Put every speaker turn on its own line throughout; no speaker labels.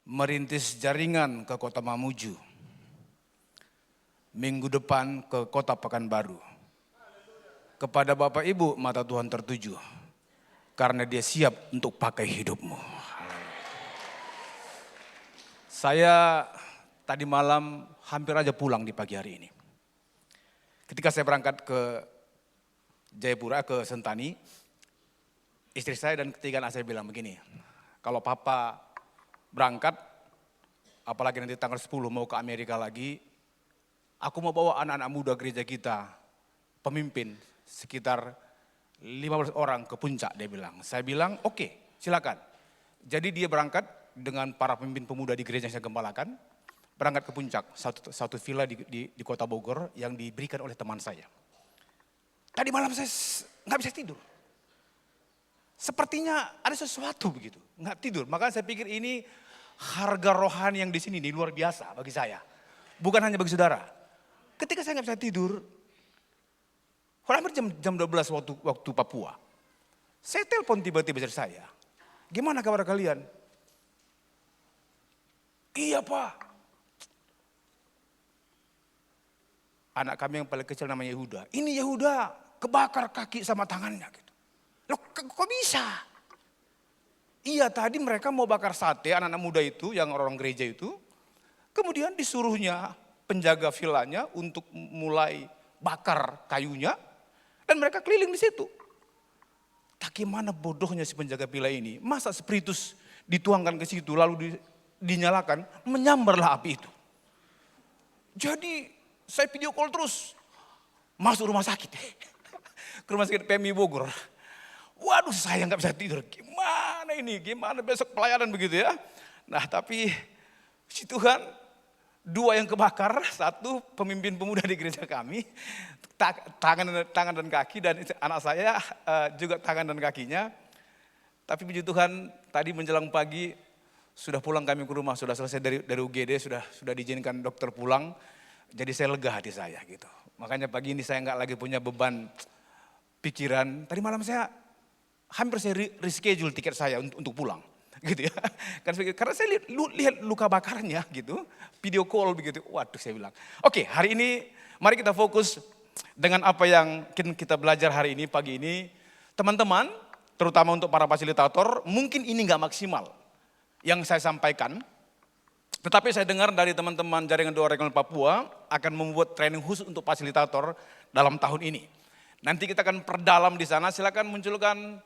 merintis jaringan ke kota Mamuju. Minggu depan ke kota Pekanbaru. Kepada Bapak Ibu mata Tuhan tertuju. Karena dia siap untuk pakai hidupmu. Saya tadi malam hampir aja pulang di pagi hari ini. Ketika saya berangkat ke Jayapura, ke Sentani, istri saya dan ketiga anak saya bilang begini, kalau papa berangkat, apalagi nanti tanggal 10 mau ke Amerika lagi, aku mau bawa anak-anak muda gereja kita, pemimpin sekitar 15 orang ke puncak, dia bilang. Saya bilang, oke, silakan. Jadi dia berangkat dengan para pemimpin pemuda di gereja yang saya gembalakan, berangkat ke puncak, satu villa di kota Bogor yang diberikan oleh teman saya. Tadi malam saya nggak bisa tidur. Sepertinya ada sesuatu begitu, nggak tidur. Makanya saya pikir ini harga rohani yang di sini ini luar biasa bagi saya. Bukan hanya bagi saudara. Ketika saya nggak bisa tidur, hampir jam 12 waktu Papua. Saya telepon tiba-tiba istri saya. Gimana kabar kalian? Iya Pak. Anak kami yang paling kecil namanya Yehuda. Ini Yehuda kebakar kaki sama tangannya gitu. Loh kok bisa? Iya tadi mereka mau bakar sate anak-anak muda itu yang orang gereja itu. Kemudian disuruhnya penjaga villanya untuk mulai bakar kayunya. Dan mereka keliling di situ. Tak gimana bodohnya si penjaga villa ini. Masa spiritus dituangkan ke situ lalu dinyalakan, menyambarlah api itu. Jadi saya video call terus. Masuk rumah sakit. Ke rumah sakit PMI Bogor. Waduh saya nggak bisa tidur. Gimana ini? Gimana besok pelayanan begitu ya? Nah tapi si Tuhan, dua yang kebakar, satu pemimpin pemuda di gereja kami, tangan dan kaki, dan anak saya juga tangan dan kakinya. Tapi puji Tuhan tadi menjelang pagi sudah pulang kami ke rumah, sudah selesai dari UGD, sudah diizinkan dokter pulang. Jadi saya lega hati saya gitu. Makanya pagi ini saya nggak lagi punya beban pikiran. Tadi malam saya hampir saya reschedule tiket saya untuk pulang, gitu ya. Karena saya lihat luka bakarnya gitu, video call begitu. Waduh saya bilang, oke hari ini mari kita fokus dengan apa yang kita belajar hari ini pagi ini, teman-teman, terutama untuk para fasilitator, mungkin ini nggak maksimal yang saya sampaikan. Tetapi saya dengar dari teman-teman Jaringan Doa Regional Papua akan membuat training khusus untuk fasilitator dalam tahun ini. Nanti kita akan perdalam di sana. Silakan munculkan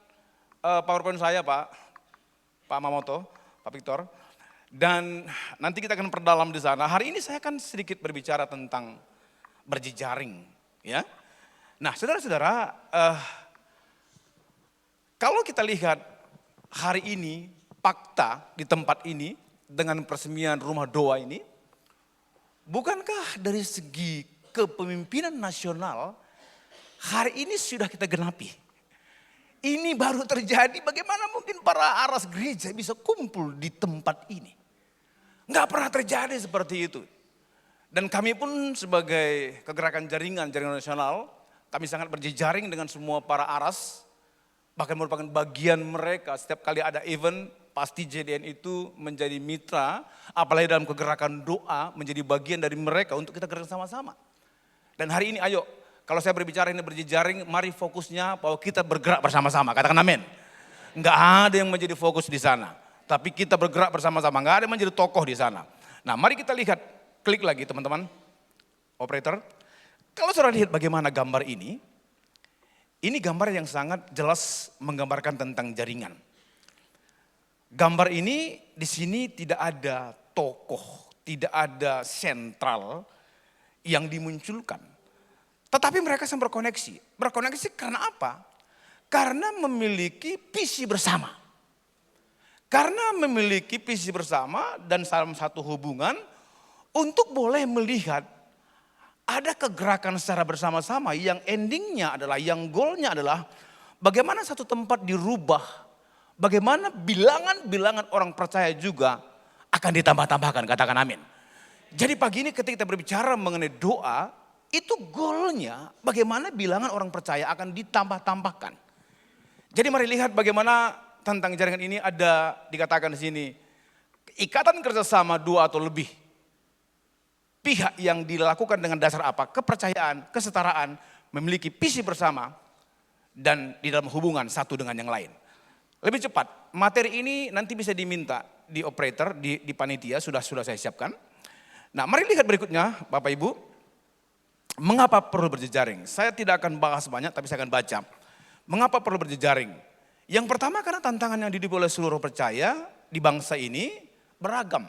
PowerPoint saya Pak Mamoto, Pak Victor. Dan nanti kita akan perdalam di sana. Hari ini saya akan sedikit berbicara tentang berjejaring, ya. Nah, saudara-saudara, kalau kita lihat hari ini fakta di tempat ini dengan peresmian rumah doa ini, bukankah dari segi kepemimpinan nasional hari ini sudah kita genapi? Ini baru terjadi, bagaimana mungkin para aras gereja bisa kumpul di tempat ini? Nggak pernah terjadi seperti itu. Dan kami pun sebagai kegerakan jaringan nasional, kami sangat berjejaring dengan semua para aras. Bahkan merupakan bagian mereka, setiap kali ada event, pasti JDN itu menjadi mitra, apalagi dalam kegerakan doa, menjadi bagian dari mereka untuk kita gerak sama-sama. Dan hari ini ayo, kalau saya berbicara ini berjejaring, mari fokusnya bahwa kita bergerak bersama-sama, katakan amin. Enggak ada yang menjadi fokus di sana, tapi kita bergerak bersama-sama, enggak ada yang menjadi tokoh di sana. Nah mari kita lihat, klik lagi teman-teman, operator. Kalau saudara lihat bagaimana gambar ini gambar yang sangat jelas menggambarkan tentang jaringan. Gambar ini di sini tidak ada tokoh, tidak ada sentral yang dimunculkan. Tetapi mereka sedang berkoneksi. Berkoneksi karena apa? Karena memiliki visi bersama. Karena memiliki visi bersama dan salah satu hubungan untuk boleh melihat ada kegerakan secara bersama-sama yang endingnya adalah, yang goalnya adalah bagaimana satu tempat dirubah. Bagaimana bilangan-bilangan orang percaya juga akan ditambah-tambahkan, katakan amin. Jadi pagi ini ketika kita berbicara mengenai doa, itu goalnya bagaimana bilangan orang percaya akan ditambah-tambahkan. Jadi mari lihat bagaimana tentang jaringan ini ada dikatakan di sini. Ikatan kerjasama dua atau lebih pihak yang dilakukan dengan dasar apa? Kepercayaan, kesetaraan, memiliki visi bersama, dan di dalam hubungan satu dengan yang lain. Lebih cepat, materi ini nanti bisa diminta di operator, di panitia, sudah saya siapkan. Nah, mari lihat berikutnya Bapak Ibu, mengapa perlu berjejaring? Saya tidak akan bahas banyak, tapi saya akan baca. Mengapa perlu berjejaring? Yang pertama karena tantangan yang dihidupi oleh seluruh percaya di bangsa ini beragam.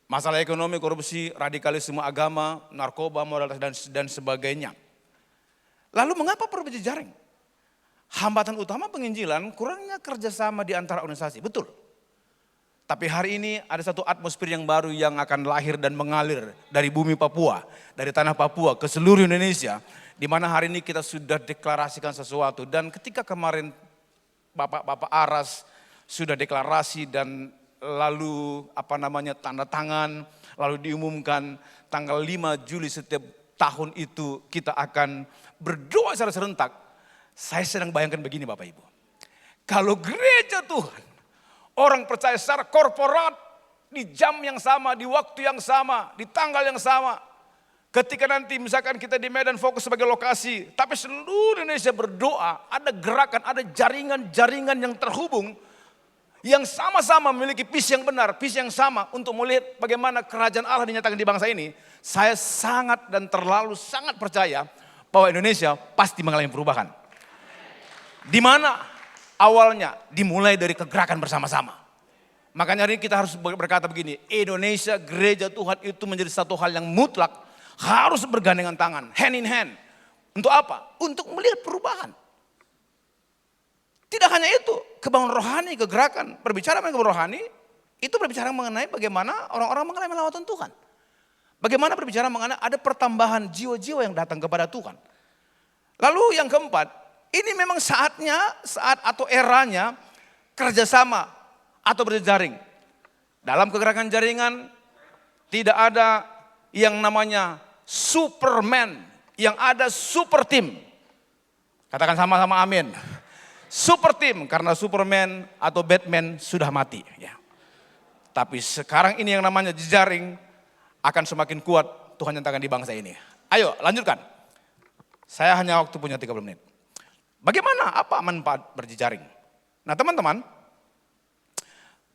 Masalah ekonomi, korupsi, radikalisme agama, narkoba, moralitas dan sebagainya. Lalu mengapa perlu berjejaring? Hambatan utama penginjilan kurangnya kerjasama di antara organisasi, betul. Tapi hari ini ada satu atmosfer yang baru yang akan lahir dan mengalir dari bumi Papua, dari tanah Papua ke seluruh Indonesia. Di mana hari ini kita sudah deklarasikan sesuatu, dan ketika kemarin Bapak Aras sudah deklarasi dan lalu tanda tangan, lalu diumumkan tanggal 5 Juli setiap tahun itu kita akan berdoa secara serentak. Saya sedang bayangkan begini Bapak Ibu. Kalau gereja Tuhan, orang percaya secara korporat, di jam yang sama, di waktu yang sama, di tanggal yang sama. Ketika nanti misalkan kita di Medan fokus sebagai lokasi, tapi seluruh Indonesia berdoa, ada gerakan, ada jaringan-jaringan yang terhubung, yang sama-sama memiliki visi yang benar, visi yang sama untuk melihat bagaimana kerajaan Allah dinyatakan di bangsa ini. Saya sangat dan terlalu sangat percaya bahwa Indonesia pasti mengalami perubahan. Di mana awalnya dimulai dari kegerakan bersama-sama. Makanya hari ini kita harus berkata begini, Indonesia, gereja Tuhan itu menjadi satu hal yang mutlak, harus bergandengan tangan, hand in hand. Untuk apa? Untuk melihat perubahan. Tidak hanya itu, kebangunan rohani, kegerakan, berbicara mengenai kebangunan rohani, itu berbicara mengenai bagaimana orang-orang mengalami lawatan Tuhan. Bagaimana berbicara mengenai ada pertambahan jiwa-jiwa yang datang kepada Tuhan. Lalu yang keempat, ini memang saat atau eranya kerjasama atau berjejaring. Dalam kegerakan jaringan tidak ada yang namanya Superman, yang ada super team. Katakan sama-sama amin. Super team, karena Superman atau Batman sudah mati. Ya. Tapi sekarang ini yang namanya jejaring akan semakin kuat Tuhan nyatakan di bangsa ini. Ayo lanjutkan. Saya hanya waktu punya 30 menit. Bagaimana, apa manfaat berjejaring? Nah teman-teman,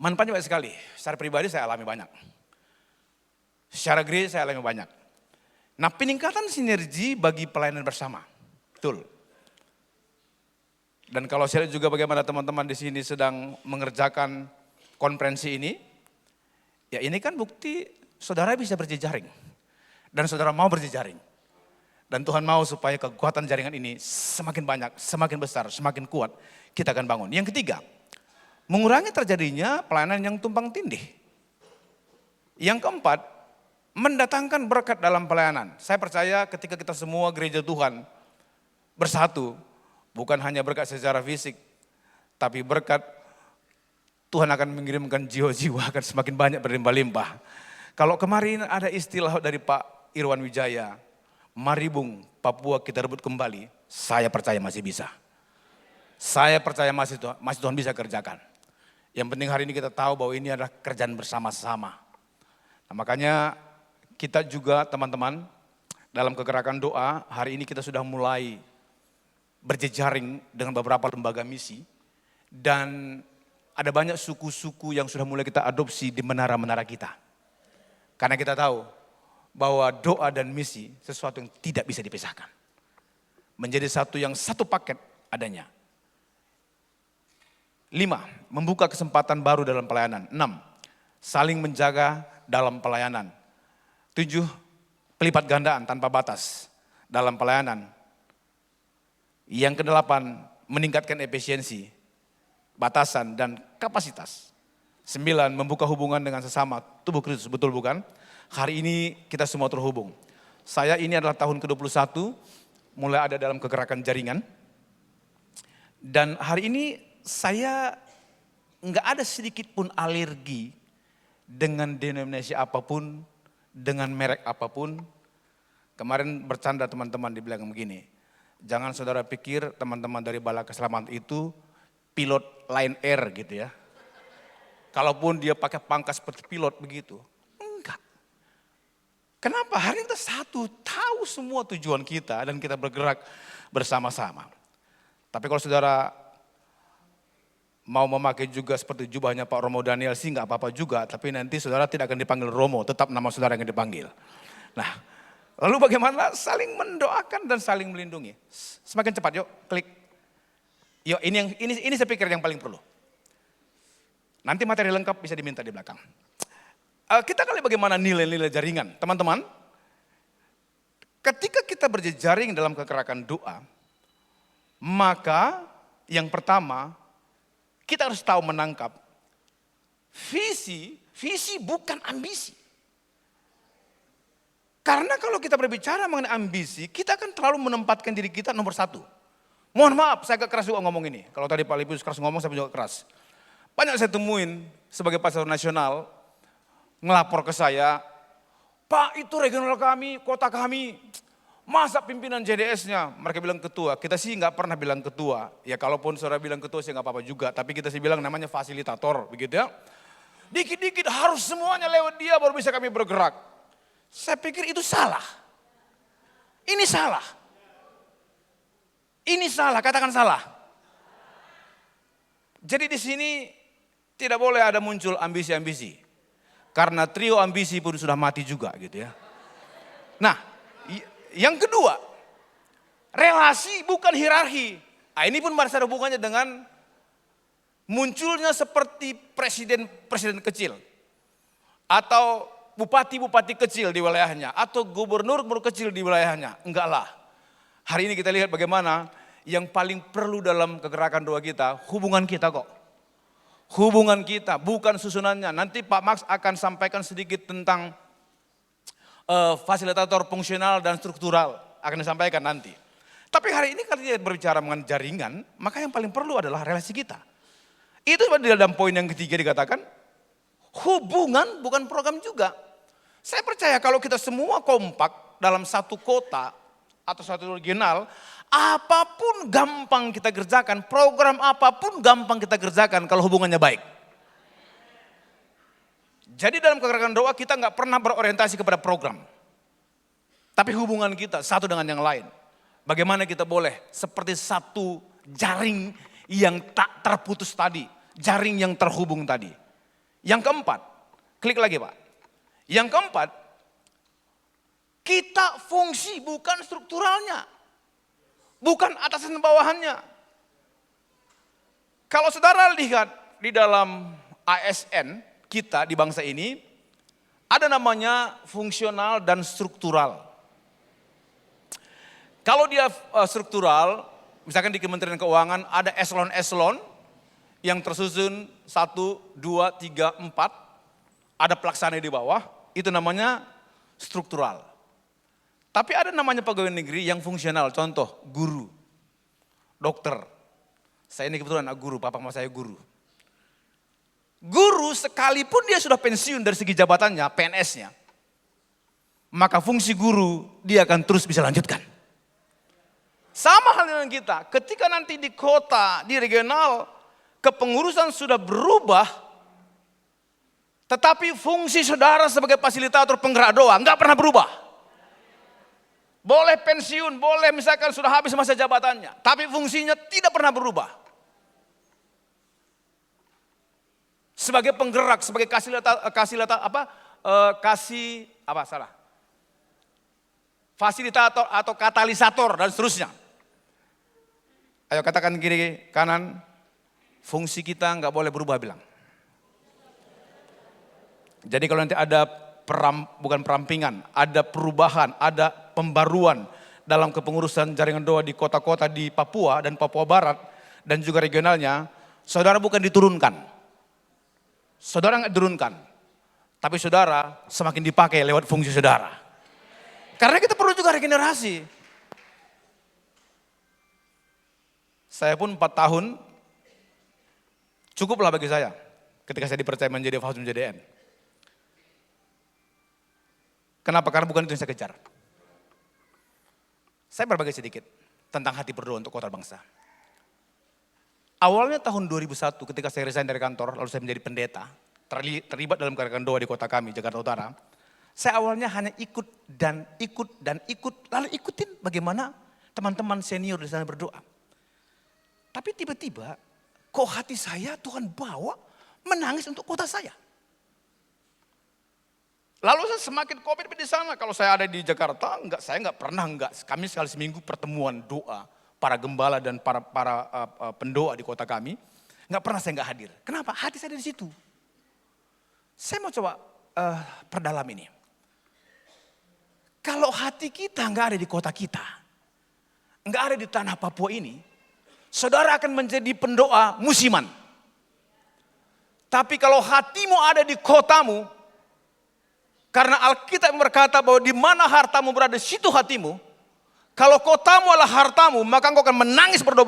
manfaatnya banyak sekali. Secara pribadi saya alami banyak. Secara gereja saya alami banyak. Nah peningkatan sinergi bagi pelayanan bersama. Betul. Dan kalau saya lihat juga bagaimana teman-teman di sini sedang mengerjakan konferensi ini, ya ini kan bukti saudara bisa berjejaring. Dan saudara mau berjejaring. Dan Tuhan mau supaya kekuatan jaringan ini semakin banyak, semakin besar, semakin kuat, kita akan bangun. Yang ketiga, mengurangi terjadinya pelayanan yang tumpang tindih. Yang keempat, mendatangkan berkat dalam pelayanan. Saya percaya ketika kita semua gereja Tuhan bersatu, bukan hanya berkat secara fisik, tapi berkat Tuhan akan mengirimkan jiwa-jiwa akan semakin banyak berlimpah-limpah. Kalau kemarin ada istilah dari Pak Irwan Wijaya, mari Bung, Papua kita rebut kembali, saya percaya masih bisa. Saya percaya masih Tuhan bisa kerjakan. Yang penting hari ini kita tahu bahwa ini adalah kerjaan bersama-sama. Nah, makanya kita juga teman-teman dalam kegerakan doa, hari ini kita sudah mulai berjejaring dengan beberapa lembaga misi. Dan ada banyak suku-suku yang sudah mulai kita adopsi di menara-menara kita. Karena kita tahu bahwa doa dan misi sesuatu yang tidak bisa dipisahkan. Menjadi satu paket adanya. 5, membuka kesempatan baru dalam pelayanan. 6, saling menjaga dalam pelayanan. 7, pelipat gandaan tanpa batas dalam pelayanan. Yang ke-8, meningkatkan efisiensi, batasan dan kapasitas. 9, membuka hubungan dengan sesama tubuh Kristus, betul bukan? Hari ini kita semua terhubung. Saya ini adalah tahun ke-21, mulai ada dalam kegerakan jaringan. Dan hari ini saya nggak ada sedikit pun alergi dengan denominasi apapun, dengan merek apapun. Kemarin bercanda teman-teman dibilang begini, jangan saudara pikir teman-teman dari Bala Keselamatan itu pilot Lion Air gitu ya. Kalaupun dia pakai pangkat seperti pilot begitu. Enggak. Kenapa? Hari ini kita satu, tahu semua tujuan kita dan kita bergerak bersama-sama. Tapi kalau saudara mau memakai juga seperti jubahnya Pak Romo Daniel sih nggak apa-apa juga. Tapi nanti saudara tidak akan dipanggil Romo, tetap nama saudara yang dipanggil. Nah, lalu bagaimana saling mendoakan dan saling melindungi. Semakin cepat yuk, klik. Yuk, ini saya pikir yang paling perlu. Nanti materi lengkap bisa diminta di belakang. Kita kali bagaimana nilai-nilai jaringan. Teman-teman, ketika kita berjejaring dalam kegerakan doa, maka yang pertama, kita harus tahu menangkap visi bukan ambisi. Karena kalau kita berbicara mengenai ambisi, kita akan terlalu menempatkan diri kita nomor satu. Mohon maaf, saya agak keras juga ngomong ini. Kalau tadi Pak Lipius keras ngomong, saya juga keras. Banyak saya temuin sebagai pastor nasional, ngelapor ke saya, Pak itu regional kami, kota kami, masa pimpinan JDS-nya? Mereka bilang ketua, kita sih nggak pernah bilang ketua. Ya kalaupun saudara bilang ketua sih nggak apa-apa juga, tapi kita sih bilang namanya fasilitator, begitu ya. Dikit-dikit harus semuanya lewat dia baru bisa kami bergerak. Saya pikir itu salah. Ini salah. Ini salah, katakan salah. Jadi di sini tidak boleh ada muncul ambisi-ambisi. Karena trio ambisi pun sudah mati juga gitu ya. Nah, yang kedua, relasi bukan hierarki. Ini pun ada hubungannya dengan munculnya seperti presiden kecil. Atau bupati kecil di wilayahnya. Atau gubernur kecil di wilayahnya. Enggak lah. Hari ini kita lihat bagaimana yang paling perlu dalam kegerakan doa kita, hubungan kita kok. Hubungan kita, bukan susunannya. Nanti Pak Max akan sampaikan sedikit tentang fasilitator fungsional dan struktural. Akan disampaikan nanti. Tapi hari ini kalau kita berbicara mengenai jaringan, maka yang paling perlu adalah relasi kita. Itu di dalam poin yang ketiga dikatakan, hubungan bukan program juga. Saya percaya kalau kita semua kompak dalam satu kota atau satu regional, apapun gampang kita kerjakan, program apapun gampang kita kerjakan kalau hubungannya baik. Jadi dalam kegerakan doa kita nggak pernah berorientasi kepada program. Tapi hubungan kita satu dengan yang lain. Bagaimana kita boleh seperti satu jaring yang tak terputus tadi. Jaring yang terhubung tadi. Yang keempat, klik lagi Pak. Yang keempat, kita fungsi bukan strukturalnya. Bukan atasan bawahannya. Kalau saudara lihat di dalam ASN kita di bangsa ini, ada namanya fungsional dan struktural. Kalau dia struktural, misalkan di Kementerian Keuangan ada eselon-eselon yang tersusun 1, 2, 3, 4, ada pelaksana di bawah, itu namanya struktural. Tapi ada namanya pegawai negeri yang fungsional, contoh guru, dokter. Saya ini kebetulan anak guru, papa mama saya guru. Guru sekalipun dia sudah pensiun dari segi jabatannya, PNS-nya, maka fungsi guru dia akan terus bisa lanjutkan. Sama hal dengan kita, ketika nanti di kota, di regional, kepengurusan sudah berubah, tetapi fungsi saudara sebagai fasilitator penggerak doa nggak pernah berubah. Boleh pensiun, boleh misalkan sudah habis masa jabatannya, tapi fungsinya tidak pernah berubah. Sebagai penggerak, sebagai fasilitator atau katalisator dan seterusnya. Ayo katakan kiri kanan, fungsi kita nggak boleh berubah bilang. Jadi kalau nanti ada bukan perampingan, ada perubahan, ada pembaruan dalam kepengurusan jaringan doa di kota-kota di Papua dan Papua Barat dan juga regionalnya, saudara bukan diturunkan. Saudara nggak diturunkan, tapi saudara semakin dipakai lewat fungsi saudara. Karena kita perlu juga regenerasi. Saya pun 4 tahun cukuplah bagi saya ketika saya dipercaya menjadi Fausum JDN. Kenapa? Karena bukan itu yang saya kejar. Saya berbagi sedikit tentang hati berdoa untuk kota bangsa. Awalnya tahun 2001 ketika saya resign dari kantor, lalu saya menjadi pendeta, terlibat dalam gerakan doa di kota kami, Jakarta Utara. Saya awalnya hanya ikut dan ikut, lalu ikutin bagaimana teman-teman senior di sana berdoa. Tapi tiba-tiba kok hati saya Tuhan bawa menangis untuk kota saya. Lalu saya semakin komitmen di sana. Kalau saya ada di Jakarta, saya nggak pernah kami sekali seminggu pertemuan doa para gembala dan para pendoa di kota kami. Nggak pernah saya nggak hadir. Kenapa? Hati saya ada di situ. Saya mau coba perdalam ini. Kalau hati kita nggak ada di kota kita, nggak ada di tanah Papua ini, saudara akan menjadi pendoa musiman. Tapi kalau hatimu ada di kotamu, karena Alkitab berkata bahwa di mana hartamu berada, di situ hatimu. Kalau kotamu adalah hartamu, maka engkau akan menangis berdoa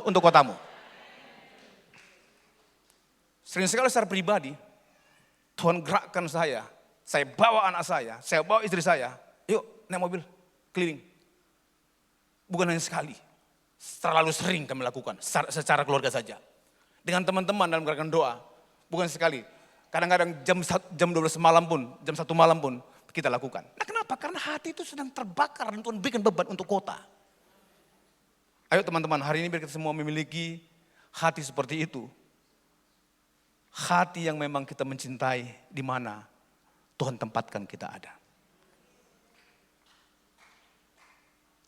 untuk kotamu. Sering sekali secara pribadi, Tuhan gerakkan saya bawa anak saya bawa istri saya, yuk naik mobil keliling. Bukan hanya sekali, terlalu sering kami lakukan secara keluarga saja. Dengan teman-teman dalam gerakan doa, bukan sekali. Kadang-kadang jam 12 malam pun, jam 1 malam pun kita lakukan. Nah kenapa? Karena hati itu sedang terbakar dan Tuhan bikin beban untuk kota. Ayo teman-teman, hari ini biar kita semua memiliki hati seperti itu. Hati yang memang kita mencintai di mana Tuhan tempatkan kita ada.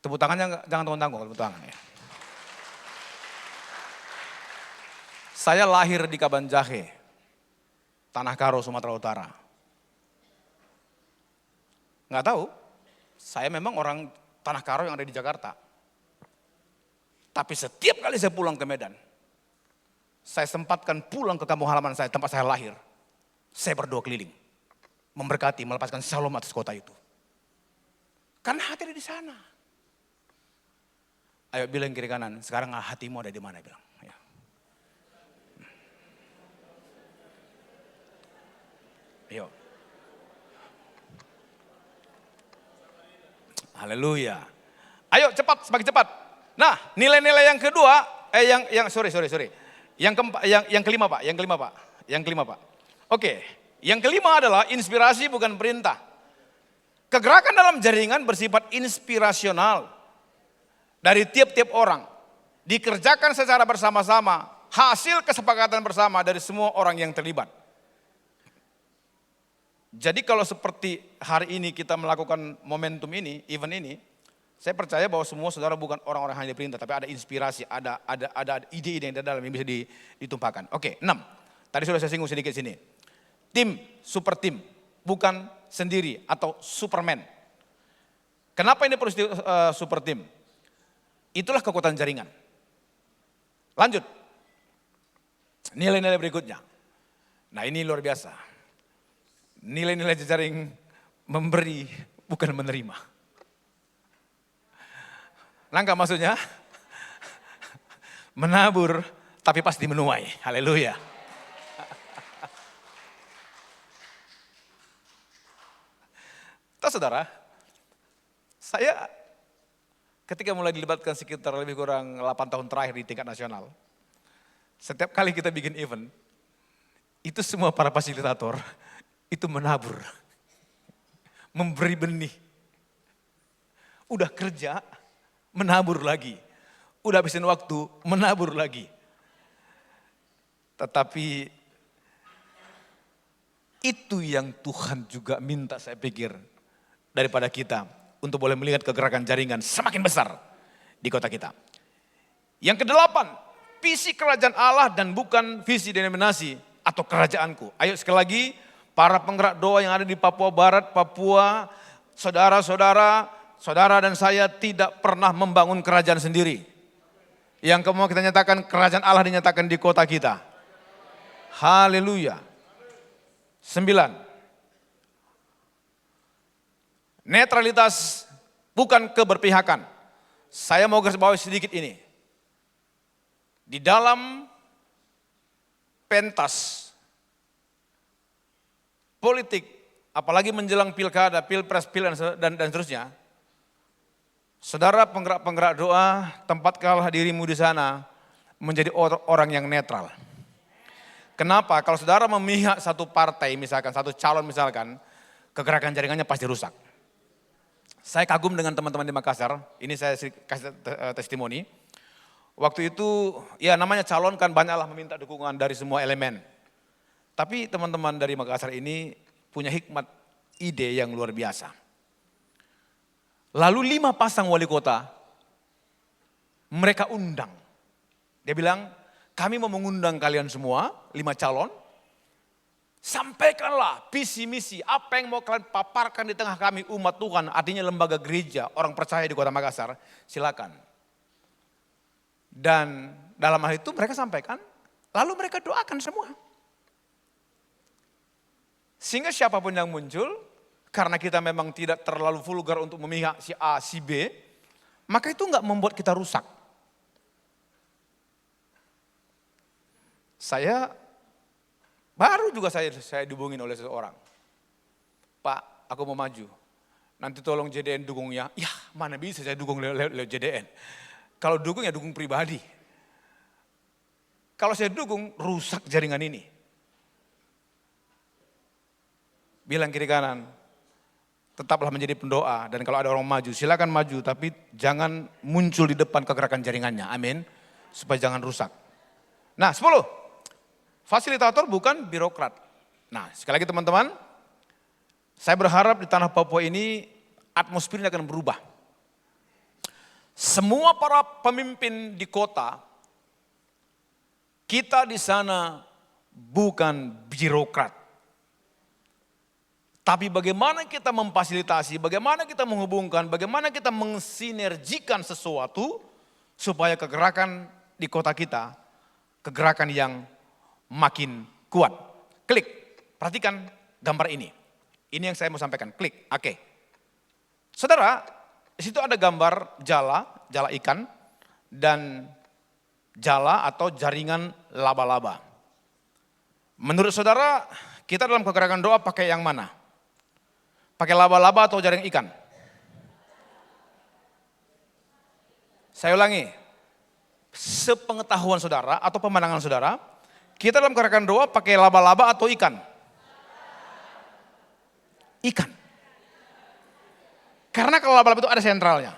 Tepuk tangannya jangan tanggung-tanggung, tepuk tangan ya. Saya lahir di Kabanjahe, Tanah Karo, Sumatera Utara. Nggak tahu, saya memang orang Tanah Karo yang ada di Jakarta. Tapi setiap kali saya pulang ke Medan, saya sempatkan pulang ke kampung halaman saya, tempat saya lahir. Saya berdoa keliling, memberkati, melepaskan shalom atas kota itu. Karena hati ada di sana. Ayo bilang kiri kanan, sekarang hatimu ada di mana? Bilang. Ya. Ayo. Haleluya. Ayo cepat, semakin cepat. Nah, nilai-nilai yang kedua, sorry. Yang kelima Pak. Oke, yang kelima adalah inspirasi bukan perintah. Kegerakan dalam jaringan bersifat inspirasional dari tiap-tiap orang. Dikerjakan secara bersama-sama, hasil kesepakatan bersama dari semua orang yang terlibat. Jadi kalau seperti hari ini kita melakukan momentum ini, event ini, saya percaya bahwa semua saudara bukan orang-orang hanya diperintah, tapi ada inspirasi, ada ide-ide yang di dalam yang bisa ditumpahkan. Oke, 6. Tadi sudah saya singgung sedikit sini. Tim, super tim, bukan sendiri atau superman. Kenapa ini perlu super tim? Itulah kekuatan jaringan. Lanjut. Nilai-nilai berikutnya. Nah ini luar biasa. Nilai-nilai jejaring memberi bukan menerima. Nangka maksudnya? Menabur tapi pasti menuai. Haleluya. Tahu saudara, saya ketika mulai dilibatkan sekitar lebih kurang 8 tahun terakhir di tingkat nasional. Setiap kali kita bikin event, itu semua para fasilitator itu menabur, memberi benih. Udah kerja, menabur lagi. Udah habisin waktu, menabur lagi. Tetapi itu yang Tuhan juga minta saya pikir daripada kita untuk boleh melihat kegerakan jaringan semakin besar di kota kita. Yang kedelapan, visi kerajaan Allah dan bukan visi denominasi atau kerajaanku. Ayo sekali lagi, para penggerak doa yang ada di Papua Barat, Papua, saudara dan saya tidak pernah membangun kerajaan sendiri. Yang kemudian kita nyatakan kerajaan Allah dinyatakan di kota kita. Haleluya. 9. Netralitas bukan keberpihakan. Saya mau garis bawahi sedikit ini. Di dalam pentas politik, apalagi menjelang pilkada, pilpres, dan seterusnya, saudara penggerak-penggerak doa, tempatkanlah dirimu di sana, menjadi orang yang netral. Kenapa? Kalau saudara memihak satu partai misalkan, satu calon misalkan, kegerakan jaringannya pasti rusak. Saya kagum dengan teman-teman di Makassar, ini saya kasih testimoni. Waktu itu ya namanya calon kan banyaklah meminta dukungan dari semua elemen. Tapi teman-teman dari Makassar ini punya hikmat ide yang luar biasa. Lalu 5 pasang wali kota mereka undang. Dia bilang, kami mau mengundang kalian semua, 5 calon. Sampaikanlah visi misi, apa yang mau kalian paparkan di tengah kami umat Tuhan, artinya lembaga gereja, orang percaya di kota Makassar, silakan. Dan dalam hal itu mereka sampaikan, lalu mereka doakan semua. Sehingga siapapun yang muncul, karena kita memang tidak terlalu vulgar untuk memihak si A, si B, maka itu enggak membuat kita rusak. Baru juga saya dihubungin oleh seseorang. Pak, aku mau maju. Nanti tolong JDN dukungnya. Ya, mana bisa saya dukung lewat JDN. Kalau dukung ya dukung pribadi. Kalau saya dukung, rusak jaringan ini. Bilang kiri kanan, tetaplah menjadi pendoa. Dan kalau ada orang maju, silakan maju. Tapi jangan muncul di depan kegerakan jaringannya. Amin. Supaya jangan rusak. Nah, 10. Fasilitator bukan birokrat. Nah, sekali lagi teman-teman, saya berharap di tanah Papua ini atmosfernya akan berubah. Semua para pemimpin di kota, kita di sana bukan birokrat. Tapi bagaimana kita memfasilitasi, bagaimana kita menghubungkan, bagaimana kita mensinergikan sesuatu supaya kegerakan di kota kita, kegerakan yang makin kuat. Klik, perhatikan gambar ini. Ini yang saya mau sampaikan, klik, oke. Saudara, di situ ada gambar jala ikan, dan jala atau jaringan laba-laba. Menurut saudara, kita dalam kegerakan doa pakai yang mana? Pakai laba-laba atau jaring ikan? Saya ulangi, sepengetahuan saudara atau pemandangan saudara, kita dalam gerakan doa pakai laba-laba atau ikan? Ikan. Karena kalau laba-laba itu ada sentralnya.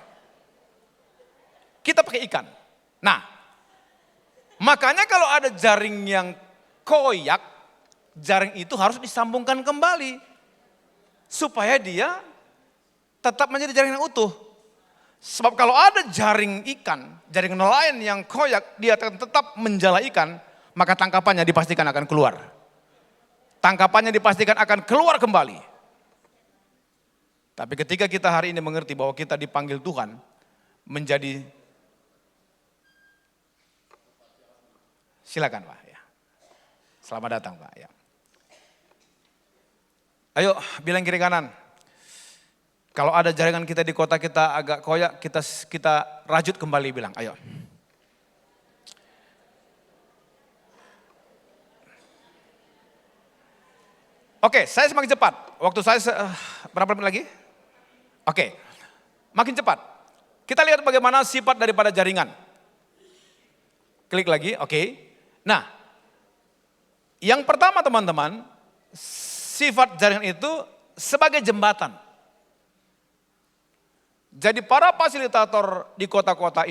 Kita pakai ikan. Nah, makanya kalau ada jaring yang koyak, jaring itu harus disambungkan kembali. Supaya dia tetap menjadi jaring yang utuh. Sebab kalau ada jaring ikan, jaring nelayan yang koyak, dia akan tetap menjala ikan, maka tangkapannya dipastikan akan keluar. Tangkapannya dipastikan akan keluar kembali. Tapi ketika kita hari ini mengerti bahwa kita dipanggil Tuhan menjadi, silakan Pak ya. Selamat datang Pak ya. Ayo bilang kiri kanan. Kalau ada jaringan kita di kota kita agak koyak, kita rajut kembali, bilang ayo. Oke, saya semakin cepat. Waktu saya berapa menit lagi? Oke, makin cepat. Kita lihat bagaimana sifat daripada jaringan. Klik lagi, oke. Nah, yang pertama teman-teman, sifat jaringan itu sebagai jembatan. Jadi para fasilitator di kota-kota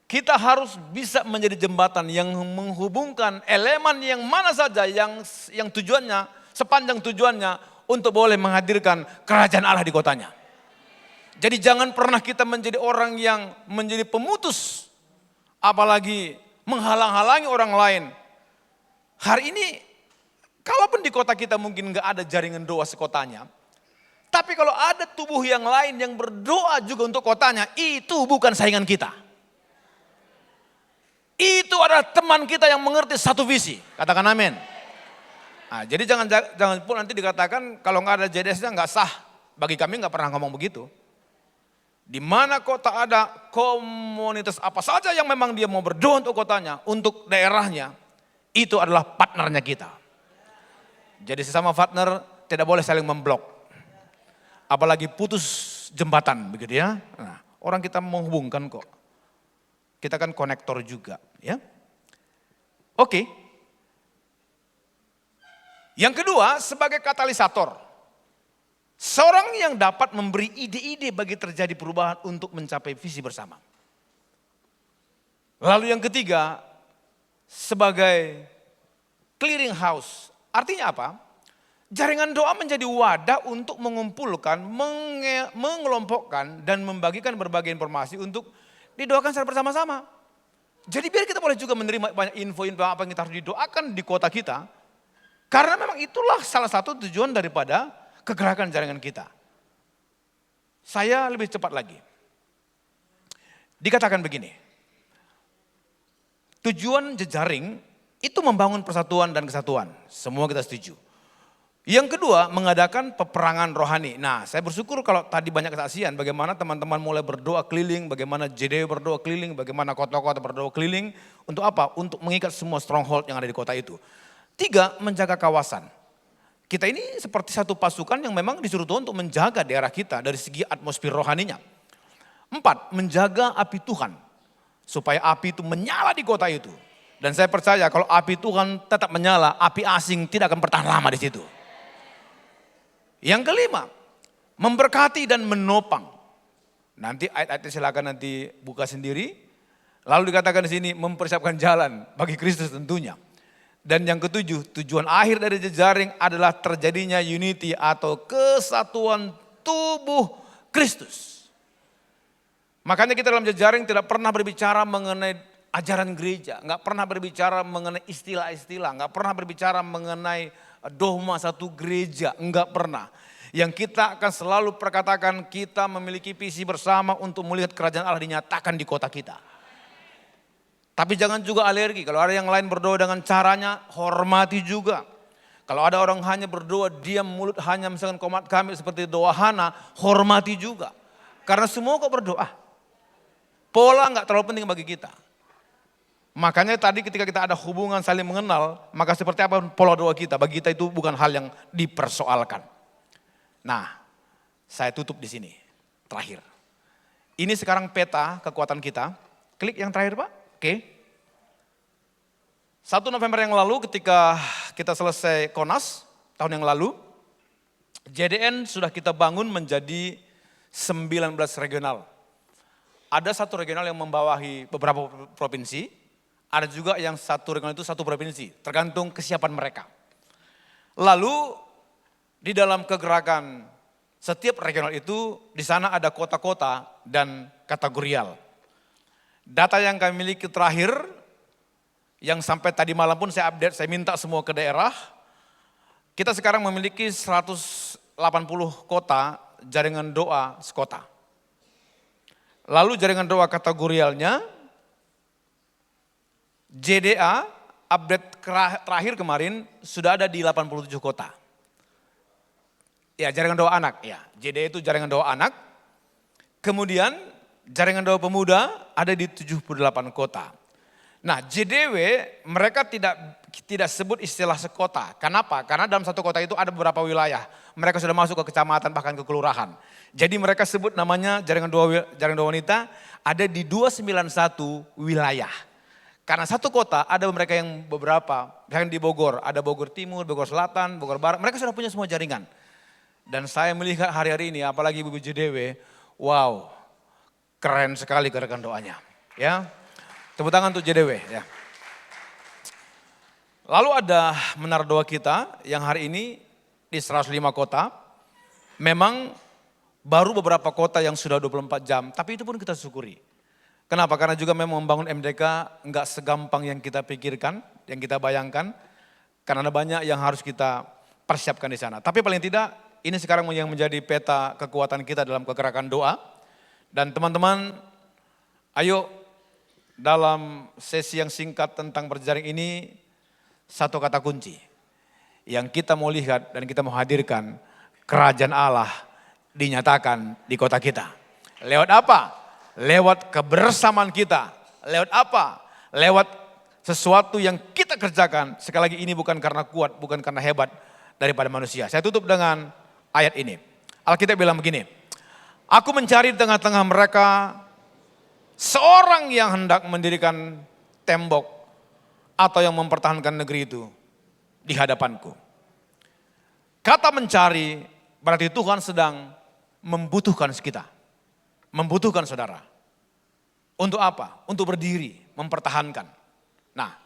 kita harus bisa menjadi jembatan yang menghubungkan elemen yang mana saja yang tujuannya, sepanjang tujuannya untuk boleh menghadirkan kerajaan Allah di kotanya. Jadi jangan pernah kita menjadi orang yang menjadi pemutus, apalagi menghalang-halangi orang lain. Hari ini, kalaupun di kota kita mungkin gak ada jaringan doa sekotanya, tapi kalau ada tubuh yang lain yang berdoa juga untuk kotanya, itu bukan saingan kita. Itu adalah teman kita yang mengerti satu visi. Katakan amin. Nah, jadi jangan pun nanti dikatakan kalau nggak ada JDS-nya nggak sah. Bagi kami nggak pernah ngomong begitu. Di mana kota ada komunitas apa saja yang memang dia mau berdoa untuk kotanya, untuk daerahnya, itu adalah partnernya kita. Jadi sesama partner tidak boleh saling memblok. Apalagi putus jembatan begitu ya. Nah, orang kita menghubungkan kok. Kita kan konektor juga, ya. Oke. Yang kedua, sebagai katalisator. Seorang yang dapat memberi ide-ide bagi terjadi perubahan untuk mencapai visi bersama. Lalu yang ketiga, sebagai clearing house. Artinya apa? Jaringan doa menjadi wadah untuk mengumpulkan, mengelompokkan, dan membagikan berbagai informasi untuk didoakan secara bersama-sama. Jadi biar kita boleh juga menerima banyak info-info apa yang kita harus didoakan di kota kita. Karena memang itulah salah satu tujuan daripada kegerakan jaringan kita. Saya lebih cepat lagi. Dikatakan begini. Tujuan jejaring itu membangun persatuan dan kesatuan. Semua kita setuju. Yang kedua, mengadakan peperangan rohani. Nah, saya bersyukur kalau tadi banyak kesaksian bagaimana teman-teman mulai berdoa keliling, bagaimana JDW berdoa keliling, bagaimana kota-kota berdoa keliling. Untuk apa? Untuk mengikat semua stronghold yang ada di kota itu. 3, menjaga kawasan. Kita ini seperti satu pasukan yang memang disuruh Tuhan untuk menjaga daerah kita dari segi atmosfer rohaninya. 4, menjaga api Tuhan. Supaya api itu menyala di kota itu. Dan saya percaya kalau api Tuhan tetap menyala, api asing tidak akan bertahan lama di situ. Yang kelima, memberkati dan menopang. Nanti ayat-ayatnya silakan nanti buka sendiri. Lalu dikatakan di sini mempersiapkan jalan bagi Kristus tentunya. Dan yang ketujuh, tujuan akhir dari jejaring adalah terjadinya unity atau kesatuan tubuh Kristus. Makanya kita dalam jejaring tidak pernah berbicara mengenai ajaran gereja, nggak pernah berbicara mengenai istilah-istilah, nggak pernah berbicara mengenai dogma satu gereja, enggak pernah. Yang kita akan selalu perkatakan kita memiliki visi bersama untuk melihat kerajaan Allah dinyatakan di kota kita. Tapi jangan juga alergi, kalau ada yang lain berdoa dengan caranya, hormati juga. Kalau ada orang hanya berdoa diam mulut hanya misalkan komat kami seperti doa Hana, hormati juga. Karena semua kok berdoa. Pola enggak terlalu penting bagi kita. Makanya tadi ketika kita ada hubungan saling mengenal, maka seperti apa pola doa kita, bagi kita itu bukan hal yang dipersoalkan. Nah, saya tutup di sini, terakhir. Ini sekarang peta kekuatan kita. Klik yang terakhir Pak, oke. 1 November yang lalu ketika kita selesai Konas, tahun yang lalu, JDN sudah kita bangun menjadi 19 regional. Ada satu regional yang membawahi beberapa provinsi, ada juga yang satu regional itu satu provinsi, tergantung kesiapan mereka. Lalu di dalam kegerakan setiap regional itu di sana ada kota-kota dan kategorial. Data yang kami miliki terakhir, yang sampai tadi malam pun saya update, saya minta semua ke daerah. Kita sekarang memiliki 180 kota jaringan doa sekota. Lalu jaringan doa kategorialnya, JDA update terakhir kemarin sudah ada di 87 kota. Ya, jaringan doa anak, ya. JDA itu jaringan doa anak. Kemudian jaringan doa pemuda ada di 78 kota. Nah, JDW mereka tidak sebut istilah sekota. Kenapa? Karena dalam satu kota itu ada beberapa wilayah. Mereka sudah masuk ke kecamatan bahkan ke kelurahan. Jadi mereka sebut namanya jaringan doa wanita ada di 291 wilayah. Karena satu kota ada mereka yang beberapa, misalkan di Bogor, ada Bogor Timur, Bogor Selatan, Bogor Barat, mereka sudah punya semua jaringan. Dan saya melihat hari-hari ini, apalagi Ibu JDW, wow, keren sekali gerakan doanya. Ya, tepuk tangan untuk JDW. Ya. Lalu ada menara doa kita yang hari ini di 105 kota, memang baru beberapa kota yang sudah 24 jam, tapi itu pun kita syukuri. Kenapa? Karena juga memang membangun MDK enggak segampang yang kita pikirkan, yang kita bayangkan. Karena ada banyak yang harus kita persiapkan di sana. Tapi paling tidak ini sekarang yang menjadi peta kekuatan kita dalam kegerakan doa. Dan teman-teman, ayo dalam sesi yang singkat tentang berjaring ini, satu kata kunci. Yang kita mau lihat dan kita mau hadirkan, kerajaan Allah dinyatakan di kota kita. Lewat apa? Lewat kebersamaan kita. Lewat apa? Lewat sesuatu yang kita kerjakan. Sekali lagi ini bukan karena kuat, bukan karena hebat daripada manusia. Saya tutup dengan ayat ini. Alkitab bilang begini. Aku mencari di tengah-tengah mereka
seorang yang hendak mendirikan tembok atau yang mempertahankan negeri itu di hadapanku. Kata mencari berarti Tuhan sedang membutuhkan kita, membutuhkan saudara. Untuk apa? Untuk berdiri, mempertahankan. Nah,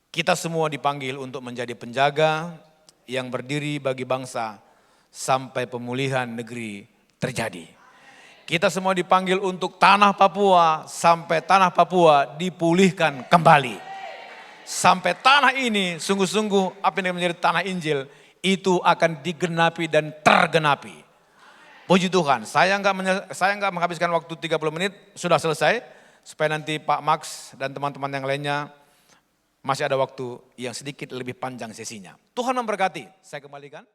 kita semua dipanggil untuk menjadi penjaga yang berdiri bagi bangsa sampai pemulihan negeri terjadi. Kita semua dipanggil untuk tanah Papua sampai tanah Papua dipulihkan kembali. Sampai tanah ini sungguh-sungguh apa yang menjadi tanah Injil itu akan digenapi dan tergenapi. Puji Tuhan, saya enggak menghabiskan waktu 30 menit, sudah selesai. Supaya nanti Pak Max dan teman-teman yang lainnya masih ada waktu yang sedikit lebih panjang sesinya. Tuhan memberkati, saya kembalikan.